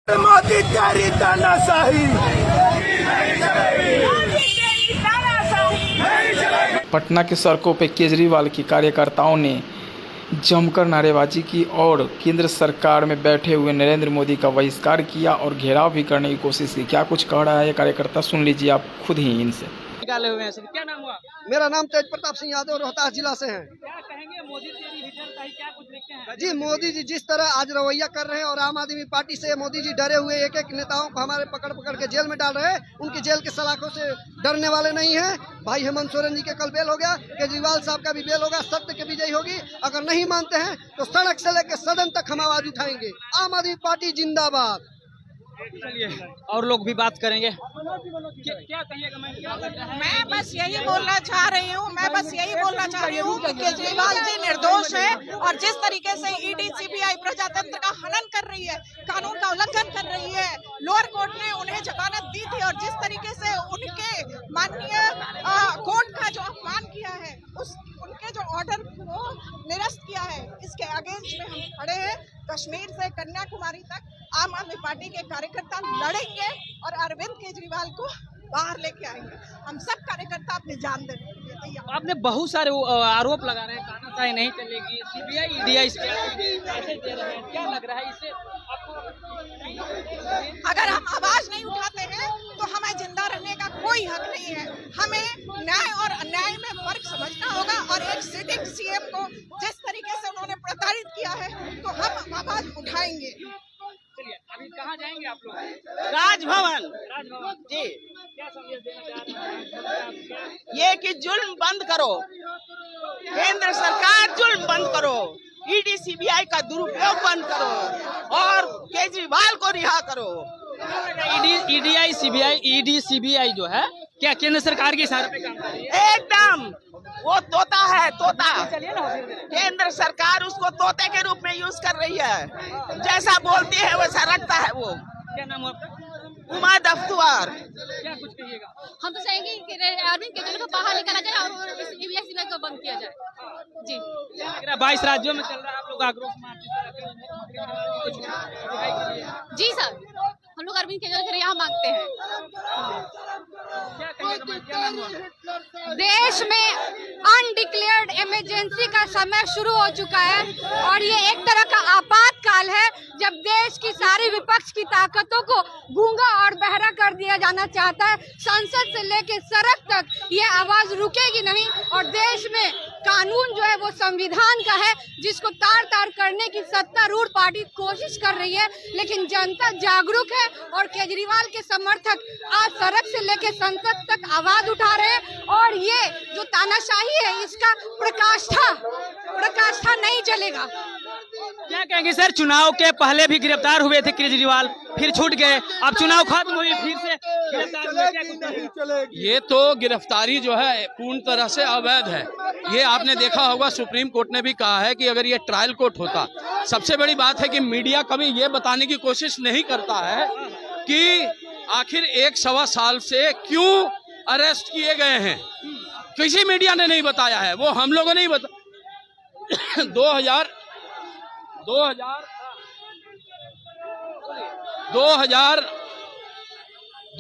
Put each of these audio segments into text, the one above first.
मोदी तेरी तानाशाही। पटना की सड़कों पर केजरीवाल की कार्यकर्ताओं ने जमकर नारेबाजी की और केंद्र सरकार में बैठे हुए नरेंद्र मोदी का बहिष्कार किया और घेराव भी करने की कोशिश की। क्या कुछ कह रहा है ये कार्यकर्ता, सुन लीजिए आप खुद ही इनसे। निकाले हुए हैं सर। क्या नाम हुआ? मेरा नाम तेज प्रताप सिंह यादव, रोहतास जिला से है। क्या कहेंगे मोदी तेरी हिटलरशाही, क्या कुछ लिखते हैं? जी, मोदी जी जिस तरह आज रवैया कर रहे हैं और आम आदमी पार्टी से मोदी जी डरे हुए एक एक नेताओं को हमारे पकड़ पकड़ के जेल में डाल रहे हैं। उनकी जेल के सलाखों से डरने वाले नहीं हैं। भाई हेमंत सोरेन जी के कल बेल हो गया, केजरीवाल साहब का भी बेल होगा, सत्य की विजयी होगी। अगर नहीं मानते हैं तो सड़क से लेकर सदन तक हम आवाज उठाएंगे। आम आदमी पार्टी जिंदाबाद। चलिए और लोग भी बात करेंगे। क्या कहिएगा? मैं बस यही बोलना चाह रही हूँ कि केजरीवाल जी निर्दोष है और जिस तरीके से ईडी सीबीआई प्रजातंत्र का हनन कर रही है, कानून का उल्लंघन कर रही है। लोअर कोर्ट ने उन्हें जमानत दी थी और जिस तरीके से उनके माननीय कोर्ट का जो अपमान किया है, उनके जो ऑर्डर को निरस्त किया है, इसके अगेंस्ट में हम खड़े हैं। कश्मीर से कन्याकुमारी तक आम आदमी पार्टी के कार्यकर्ता लड़ेंगे और अरविंद केजरीवाल को बाहर लेके आएंगे। हम सब कार्यकर्ता अपनी जान देने के लिए तैयार। आपने बहुत सारे आरोप लगा रहे हैं, तानाशाही नहीं चलेगी, सीबीआई ईडी ऐसे दे रहे हैं, क्या लग रहा है इससे आपको? अगर हम आवाज नहीं उठाते हैं तो हमें जिंदा रहने का कोई हक नहीं है। हमें न्याय और अन्याय में फर्क समझना होगा और एक सिटिंग सीएम को जिस तरीके से उन्होंने प्रताड़ित किया है तो हम आवाज उठाएंगे। चलिए अभी कहाँ जाएंगे आप लोग? राजभवन जी। क्या संदेश देना चाह रहे हैं? ये कि जुल्म बंद करो, केंद्र सरकार जुल्म बंद करो, ईडी सीबीआई का दुरुपयोग बंद करो और केजरीवाल को रिहा करो। ईडी सीबीआई जो है, क्या केंद्र सरकार के इशारे पे काम कर रही है? एकदम वो तोता है, तोता। केंद्र सरकार उसको तोते के रूप में यूज कर रही है। जैसा बोलती है वैसा रखता है वो। क्या नाम है आपका? उमा दफ्तुआर। क्या कुछ कहिएगा? हम तो चाहेंगे कि अरविंद केजरीवाल को बाहर निकाला जाए और सीबीआई को बंद किया जाए। जी 22 राज्यों में चल रहा है, आप लोग आक्रोश मार्च जी सर, हम लोग अरविंद केजरीवाल से यहाँ मांगते हैं। क्या नाम हुआ? देश में अनडिक्लेयर्ड इमरजेंसी का समय शुरू हो चुका है और ये एक तरह का आपातकाल है जब देश की सारी विपक्ष की ताकतों को गूंगा और बहरा कर दिया जाना चाहता है। संसद से लेकर सड़क तक ये आवाज रुकेगी नहीं और देश में कानून जो है वो संविधान का है जिसको तार तार करने की सत्तारूढ़ पार्टी कोशिश कर रही है, लेकिन जनता जागरूक है और केजरीवाल के समर्थक आज सड़क से लेकर संसद तक आवाज उठा रहे हैं और ये जो तानाशाही है इसका प्रकाष्ठा नहीं चलेगा। क्या कहेंगे सर? चुनाव के पहले भी गिरफ्तार हुए थे केजरीवाल, फिर छूट गए, अब चुनाव खत्म हुई फिर से गिरफ्तार हुए, क्या कुछ कहेंगे? ये तो गिरफ्तारी जो है पूर्ण तरह से अवैध है। ये आपने देखा होगा, सुप्रीम कोर्ट ने भी कहा है कि अगर ये ट्रायल कोर्ट होता। सबसे बड़ी बात है कि मीडिया कभी ये बताने की कोशिश नहीं करता है कि आखिर 1-1.25 साल से क्यों अरेस्ट किए गए हैं। किसी मीडिया ने नहीं बताया है, वो हम लोगों ने ही बता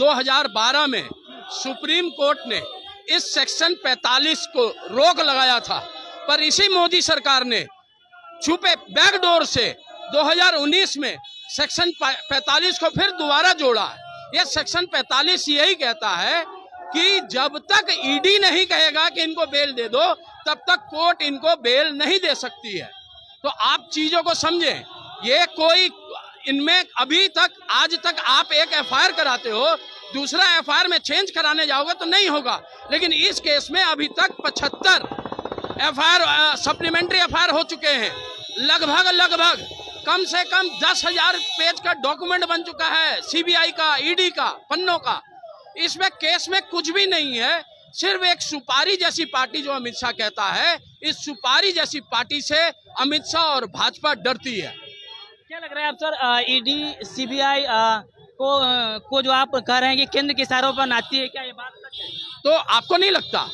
2012 में सुप्रीम कोर्ट ने इस सेक्शन 45 को रोक लगाया था, पर इसी मोदी सरकार ने छुपे बैकडोर से 2019 में सेक्शन 45 को फिर दोबारा जोड़ा। ये सेक्शन 45 यही कहता है कि जब तक ईडी नहीं कहेगा कि इनको बेल दे दो, तब तक कोर्ट इनको बेल नहीं दे सकती है। तो आप चीजों को समझें। ये कोई इनमें अभी तक आज तक आप एक एफआईआर कराते हो, दूसरा एफआईआर में चेंज कराने जाओगे तो नहीं होगा, लेकिन इस केस में अभी तक 75 एफआईआर सप्लीमेंट्री एफआईआर हो चुके हैं। लगभग कम से कम 10,000 पेज का डॉक्यूमेंट बन चुका है सीबीआई का, ईडी का, पन्नों का। इसमें केस में कुछ भी नहीं है, सिर्फ एक सुपारी जैसी पार्टी जो अमित शाह कहता है, इस सुपारी जैसी पार्टी से अमित शाह और भाजपा डरती है। क्या लग रहा है आप सर, ईडी सीबीआई को जो आप कह रहे हैं कि केंद्र के इशारों पर नाचती है, क्या ये बात सच है? तो आपको नहीं लगता?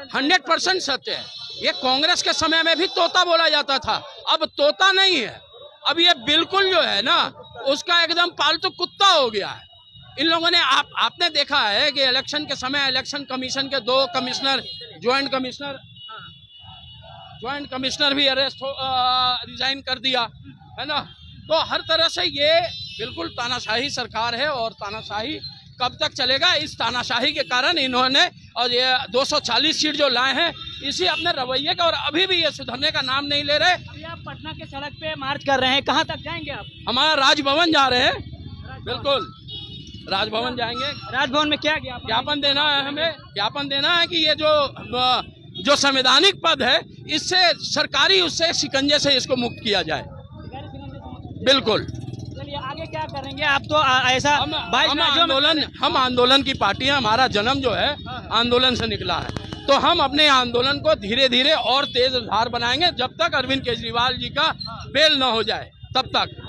100% सत्य है। ये कांग्रेस के समय में भी तोता बोला जाता था, अब तोता नहीं है, अब ये बिल्कुल जो है ना उसका एकदम पालतू कुत्ता हो गया है। इन लोगों ने आपने देखा है कि इलेक्शन के समय इलेक्शन कमीशन के 2 कमिश्नर, ज्वाइंट कमिश्नर भी रिजाइन कर दिया है ना। तो हर तरह से ये बिल्कुल तानाशाही सरकार है और तानाशाही कब तक चलेगा। इस तानाशाही के कारण इन्होंने और ये 240 सीट जो लाए हैं इसी अपने रवैये का, और अभी भी ये सुधरने का नाम नहीं ले रहे। अभी आप पटना के सड़क पे मार्च कर रहे हैं, कहाँ तक जाएंगे आप? हमारा राजभवन जा रहे हैं, बिल्कुल राजभवन जाएंगे। राजभवन में क्या ज्ञापन देना है, हमें ज्ञापन देना है कि ये जो संवैधानिक पद है इससे सरकारी उससे शिकंजे से इसको मुक्त किया जाए। बिल्कुल। चलिए आगे क्या करेंगे आप? तो ऐसा हम आंदोलन की पार्टी है, हमारा जन्म जो है आंदोलन से निकला है। तो हम अपने आंदोलन को धीरे धीरे और तेज धार बनाएंगे जब तक अरविंद केजरीवाल जी का बेल न हो जाए, तब तक।